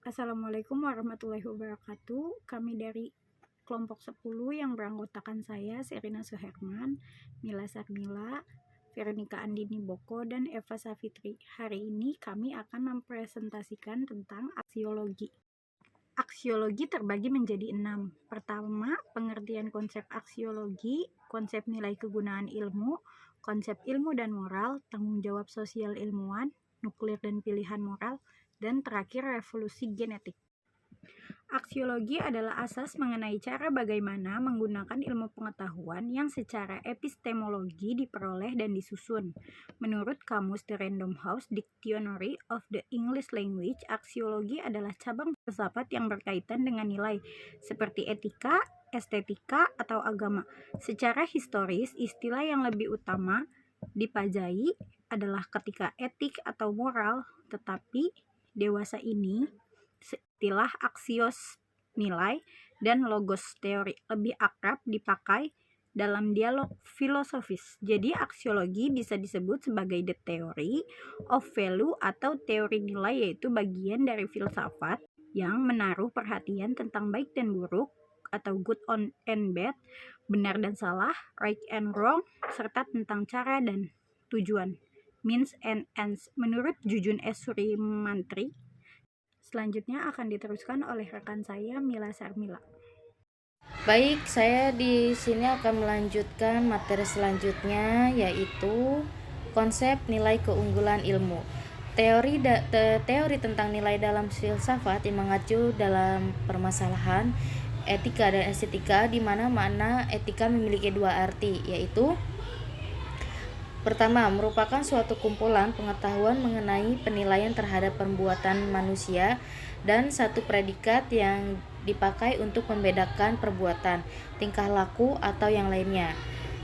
Assalamualaikum warahmatullahi wabarakatuh. Kami dari kelompok 10 yang beranggotakan saya, Serina Suherman, Mila Sarmila, Veronica Andini Boko, dan Eva Safitri. Hari ini kami akan mempresentasikan tentang aksiologi. Aksiologi terbagi menjadi 6. Pertama, pengertian konsep aksiologi, konsep nilai kegunaan ilmu, konsep ilmu dan moral, tanggung jawab sosial ilmuwan, nuklir dan pilihan moral, dan terakhir revolusi genetik. Aksiologi adalah asas mengenai cara bagaimana menggunakan ilmu pengetahuan yang secara epistemologi diperoleh dan disusun. Menurut kamus The Random House Dictionary of the English Language, aksiologi adalah cabang filsafat yang berkaitan dengan nilai, seperti etika, estetika, atau agama. Secara historis, istilah yang lebih utama dipajai adalah ketika etik atau moral, tetapi dewasa ini istilah aksios nilai dan logos teori lebih akrab dipakai dalam dialog filosofis. Jadi aksiologi bisa disebut sebagai the theory of value atau teori nilai, yaitu bagian dari filsafat yang menaruh perhatian tentang baik dan buruk atau good and bad, benar dan salah, right and wrong, serta tentang cara dan tujuan, means and ends, menurut Jujun S. Surimantri. Selanjutnya akan diteruskan oleh rekan saya, Mila Sarmila. Baik, saya di sini akan melanjutkan materi selanjutnya, yaitu konsep nilai keunggulan ilmu. Teori tentang nilai dalam filsafat yang mengacu dalam permasalahan etika dan estetika, di mana makna etika memiliki dua arti, yaitu pertama, merupakan suatu kumpulan pengetahuan mengenai penilaian terhadap perbuatan manusia dan satu predikat yang dipakai untuk membedakan perbuatan, tingkah laku, atau yang lainnya.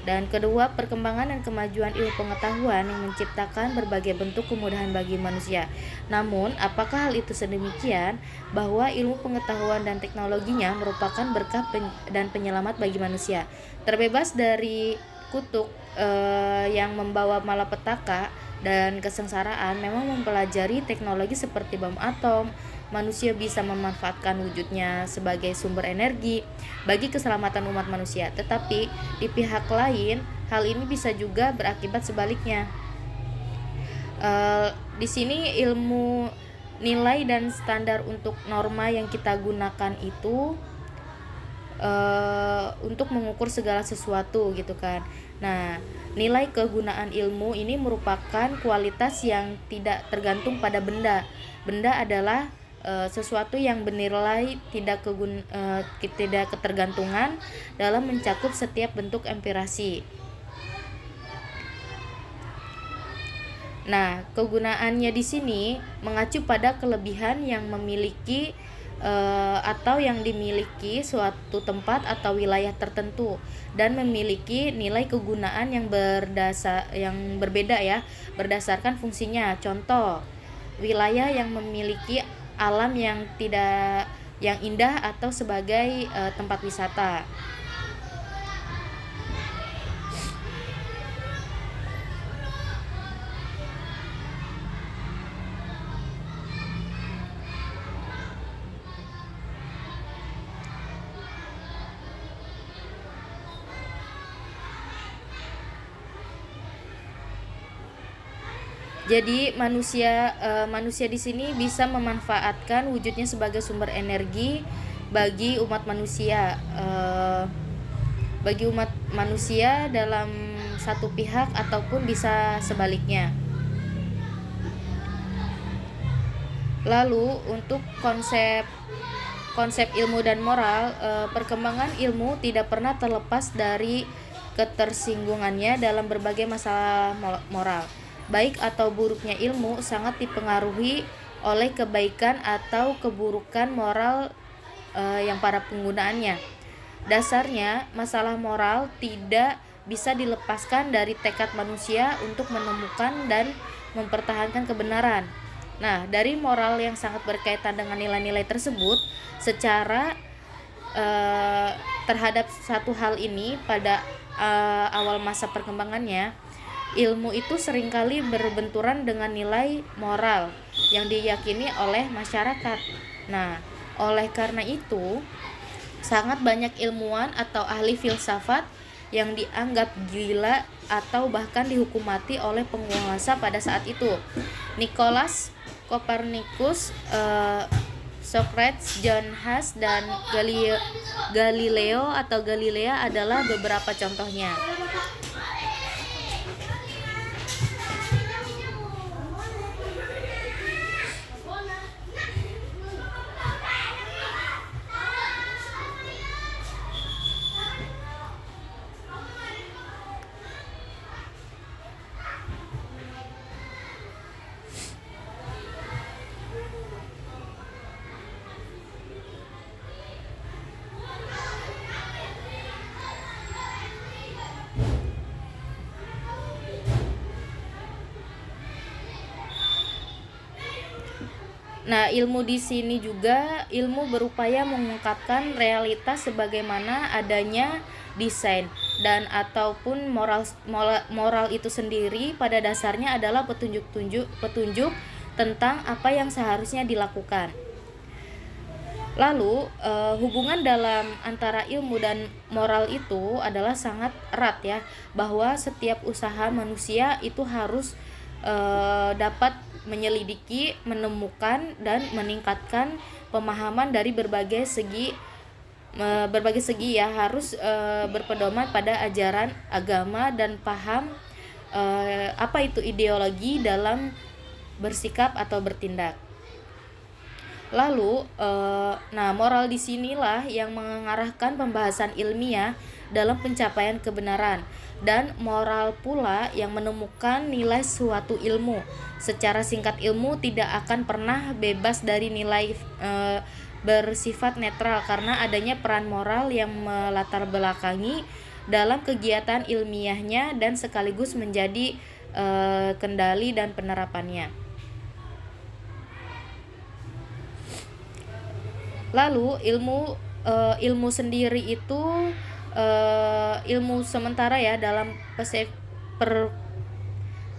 Dan kedua, perkembangan dan kemajuan ilmu pengetahuan yang menciptakan berbagai bentuk kemudahan bagi manusia. Namun, apakah hal itu sedemikian bahwa ilmu pengetahuan dan teknologinya merupakan berkah dan penyelamat bagi manusia, terbebas dari kutuk yang membawa malapetaka dan kesengsaraan? Memang mempelajari teknologi seperti bom atom, manusia bisa memanfaatkan wujudnya sebagai sumber energi bagi keselamatan umat manusia. Tetapi di pihak lain, hal ini bisa juga berakibat sebaliknya. Di sini ilmu nilai dan standar untuk norma yang kita gunakan itu untuk mengukur segala sesuatu gitu kan. Nah, nilai kegunaan ilmu ini merupakan kualitas yang tidak tergantung pada benda. Benda adalah sesuatu yang bernilai tidak ketergantungan dalam mencakup setiap bentuk empirasi. Nah, kegunaannya di sini mengacu pada kelebihan yang memiliki atau yang dimiliki suatu tempat atau wilayah tertentu dan memiliki nilai kegunaan yang berbeda ya, berdasarkan fungsinya. Contoh, wilayah yang memiliki alam yang indah atau sebagai tempat wisata. Jadi manusia di sini bisa memanfaatkan wujudnya sebagai sumber energi bagi umat manusia, dalam satu pihak ataupun bisa sebaliknya. Lalu untuk konsep ilmu dan moral, perkembangan ilmu tidak pernah terlepas dari ketersinggungannya dalam berbagai masalah moral. Baik atau buruknya ilmu sangat dipengaruhi oleh kebaikan atau keburukan moral yang para penggunaannya. Dasarnya, masalah moral tidak bisa dilepaskan dari tekad manusia untuk menemukan dan mempertahankan kebenaran. Nah, dari moral yang sangat berkaitan dengan nilai-nilai tersebut, secara terhadap satu hal ini pada awal masa perkembangannya, ilmu itu seringkali berbenturan dengan nilai moral yang diyakini oleh masyarakat. Nah, oleh karena itu, sangat banyak ilmuwan atau ahli filsafat yang dianggap gila atau bahkan dihukum mati oleh penguasa pada saat itu. Nicholas Copernicus, Socrates, John Huss, dan Galileo atau Galilea adalah beberapa contohnya. Nah, ilmu di sini juga ilmu berupaya mengungkapkan realitas sebagaimana adanya desain dan ataupun moral itu sendiri pada dasarnya adalah petunjuk tentang apa yang seharusnya dilakukan. Lalu, hubungan dalam antara ilmu dan moral itu adalah sangat erat ya, bahwa setiap usaha manusia itu harus dapat menyelidiki, menemukan, dan meningkatkan pemahaman dari berbagai segi ya, harus berpedoman pada ajaran agama dan paham apa itu ideologi dalam bersikap atau bertindak. Lalu, moral disinilah yang mengarahkan pembahasan ilmiah dalam pencapaian kebenaran, dan moral pula yang menemukan nilai suatu ilmu. Secara singkat, ilmu tidak akan pernah bebas dari nilai bersifat netral karena adanya peran moral yang melatar belakangi dalam kegiatan ilmiahnya dan sekaligus menjadi kendali dan penerapannya. Lalu ilmu sendiri itu ilmu sementara ya, dalam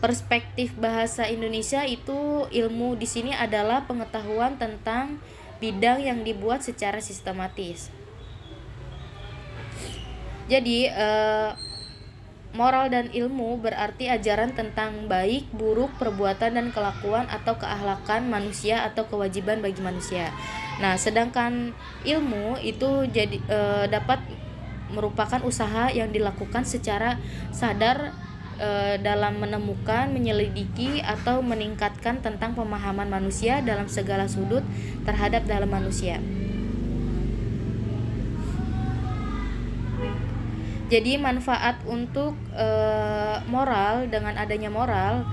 perspektif bahasa Indonesia itu ilmu di sini adalah pengetahuan tentang bidang yang dibuat secara sistematis. Jadi moral dan ilmu berarti ajaran tentang baik, buruk, perbuatan dan kelakuan atau keakhlakan manusia atau kewajiban bagi manusia. Nah, sedangkan ilmu itu dapat merupakan usaha yang dilakukan secara sadar dalam menemukan, menyelidiki atau meningkatkan tentang pemahaman manusia dalam segala sudut terhadap dalam manusia. Jadi manfaat untuk moral, dengan adanya moral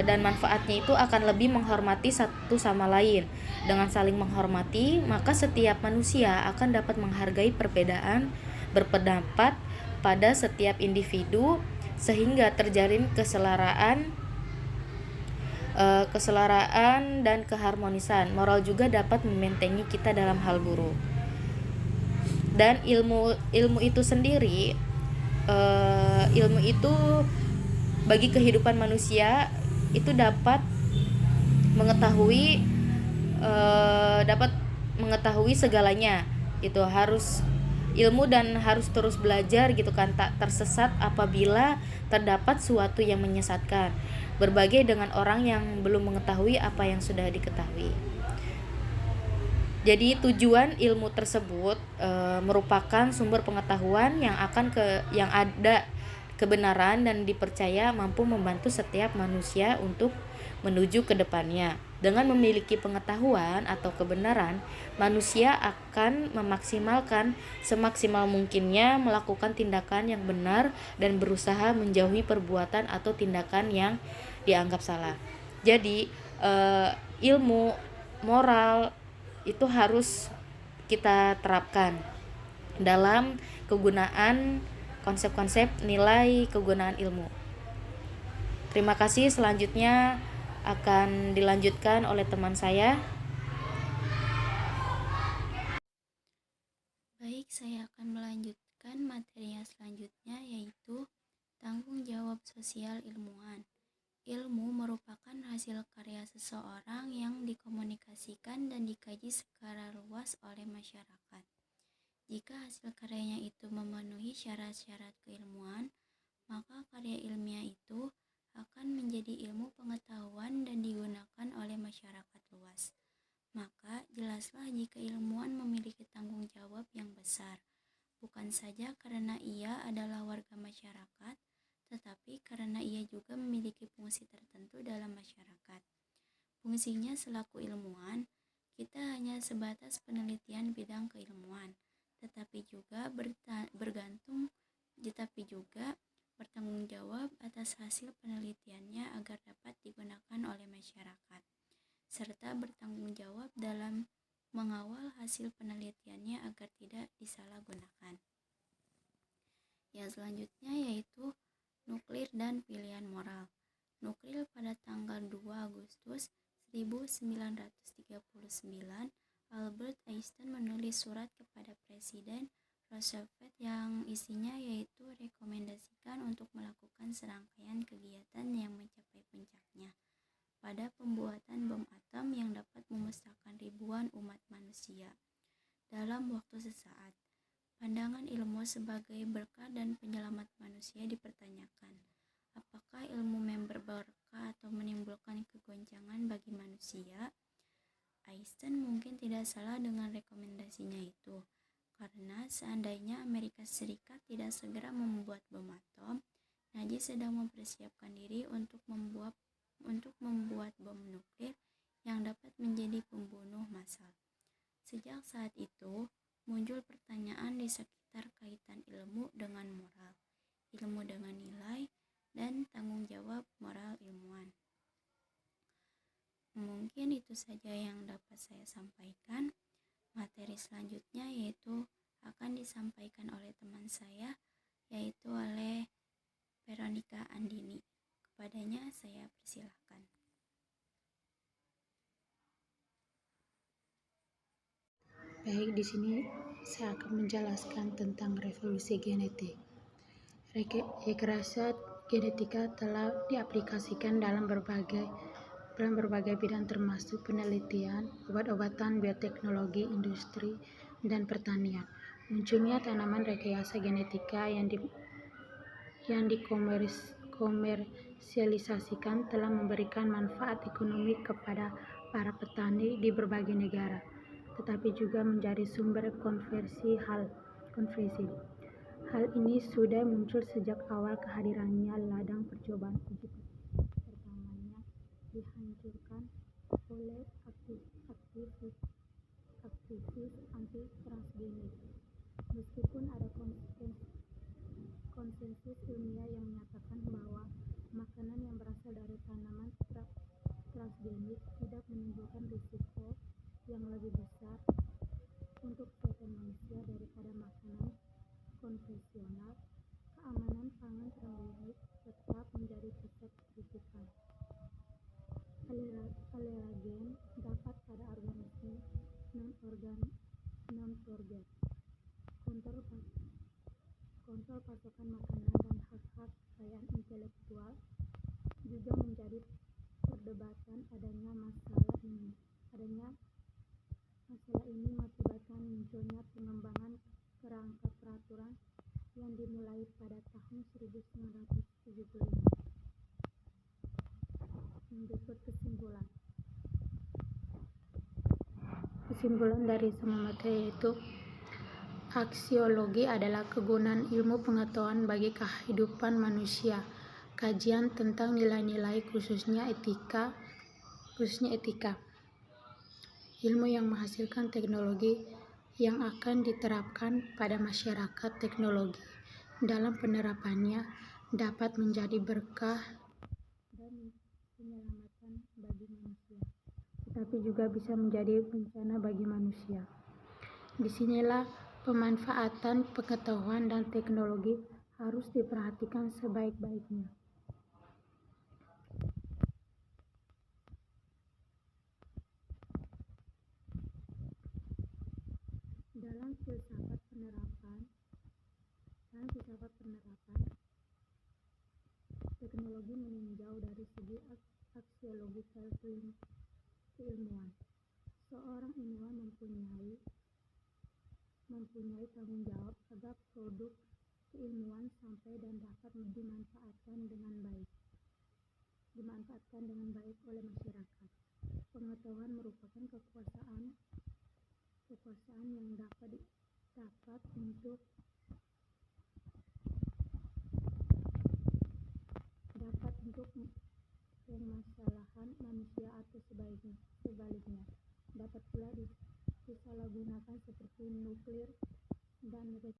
dan manfaatnya itu akan lebih menghormati satu sama lain. Dengan saling menghormati, maka setiap manusia akan dapat menghargai perbedaan berpendapat pada setiap individu sehingga terjalin keselaraan dan keharmonisan. Moral juga dapat membentengi kita dalam hal buruk. Dan ilmu itu sendiri, ilmu itu bagi kehidupan manusia itu dapat mengetahui segalanya. Itu harus ilmu dan harus terus belajar gitu kan, tak tersesat apabila terdapat suatu yang menyesatkan, berbagai dengan orang yang belum mengetahui apa yang sudah diketahui. Jadi tujuan ilmu tersebut merupakan sumber pengetahuan yang ada kebenaran dan dipercaya mampu membantu setiap manusia untuk menuju ke depannya. Dengan memiliki pengetahuan atau kebenaran, manusia akan memaksimalkan semaksimal mungkinnya melakukan tindakan yang benar dan berusaha menjauhi perbuatan atau tindakan yang dianggap salah. Jadi ilmu moral itu harus kita terapkan dalam kegunaan konsep-konsep nilai kegunaan ilmu. Terima kasih. Selanjutnya akan dilanjutkan oleh teman saya. Baik, saya akan melanjutkan materi yang selanjutnya, yaitu tanggung jawab sosial ilmuwan. Ilmu merupakan hasil karya seseorang yang dikomunikasikan dan dikaji secara luas oleh masyarakat. Jika hasil karyanya itu memenuhi syarat-syarat keilmuan, maka karya ilmiah itu akan menjadi ilmu pengetahuan dan digunakan oleh masyarakat luas. Maka jelaslah jika ilmuwan memiliki tanggung jawab yang besar, bukan saja karena ia adalah warga masyarakat, tetapi karena ia juga memiliki fungsi tertentu dalam masyarakat. Fungsinya selaku ilmuwan, kita hanya sebatas penelitian bidang keilmuan, tetapi juga bertanggung jawab atas hasil penelitiannya agar dapat digunakan oleh masyarakat, serta bertanggung jawab dalam mengawal hasil penelitiannya agar tidak disalahgunakan. Yang selanjutnya yaitu nuklir dan pilihan moral. Nuklir pada tanggal 2 Agustus 1939, Albert Einstein menulis surat kepada Presiden Roosevelt yang isinya yaitu rekomendasikan untuk melakukan serangkaian kegiatan yang mencapai puncaknya pada pembuatan bom atom yang dapat memusnahkan ribuan umat manusia dalam waktu sesaat. Pandangan ilmu sebagai berkah dan penyelamat manusia dipertanyakan. Apakah ilmu berkah atau menimbulkan kegoncangan bagi manusia? Einstein mungkin tidak salah dengan rekomendasinya itu, karena seandainya Amerika Serikat tidak segera membuat bom atom, Nazi sedang mempersiapkan diri untuk membuat bom nuklir yang dapat menjadi pembunuh massal. Sejak saat itu, muncul pertanyaan di sekitar kaitan ilmu dengan moral, ilmu dengan nilai, dan tanggung jawab moral ilmuwan. Mungkin itu saja yang dapat saya sampaikan. Materi selanjutnya yaitu akan disampaikan oleh teman saya, yaitu oleh Veronica Andini. Kepadanya saya persilahkan. Baik, di sini saya akan menjelaskan tentang revolusi genetik. Rekayasa genetika telah diaplikasikan dalam berbagai bidang termasuk penelitian, obat-obatan, bioteknologi, industri, dan pertanian. Munculnya tanaman rekayasa genetika yang dikomersialisasikan telah memberikan manfaat ekonomi kepada para petani di berbagai negara, tetapi juga menjadi sumber konfesi. Hal ini sudah muncul sejak awal kehadirannya ladang percobaan uji pertamanya dihancurkan oleh aktivis anti-transgenik. Meskipun ada konsensus ilmiah yang menyatakan bahwa makanan yang berasal dari tanaman transgenik tidak menimbulkan risiko yang lebih besar untuk kesehatan manusia daripada makanan konvensional, keamanan pangan transgenik tetap menjadi pusat kritikan. Alergen dapat pada organisme non-organ. Kontrol pasokan makanan dan hak-hak kekayaan intelektual juga menjadi perdebatan. Adanya masalah ini mengakibatkan munculnya pengembangan kerangka peraturan yang dimulai pada tahun 1975. Berikut kesimpulan dari semua materi yaitu aksiologi adalah kegunaan ilmu pengetahuan bagi kehidupan manusia. Kajian tentang nilai-nilai khususnya etika. Ilmu yang menghasilkan teknologi yang akan diterapkan pada masyarakat. Teknologi dalam penerapannya dapat menjadi berkah dan penyelamatan bagi manusia, tetapi juga bisa menjadi bencana bagi manusia. Disinilah pemanfaatan pengetahuan dan teknologi harus diperhatikan sebaik-baiknya. Dalam filsafat penerapan, Teknologi meninjau dari segi aksiologikal keilmuan. Seorang ilmuwan mempunyai tanggung jawab agar produk keilmuan sampai dan dapat dimanfaatkan dengan baik oleh masyarakat. Pengetahuan merupakan kekuasaan yang dapat untuk permasalahan manusia atau sebaliknya. Dapat pula disalahgunakan seperti nuklir dan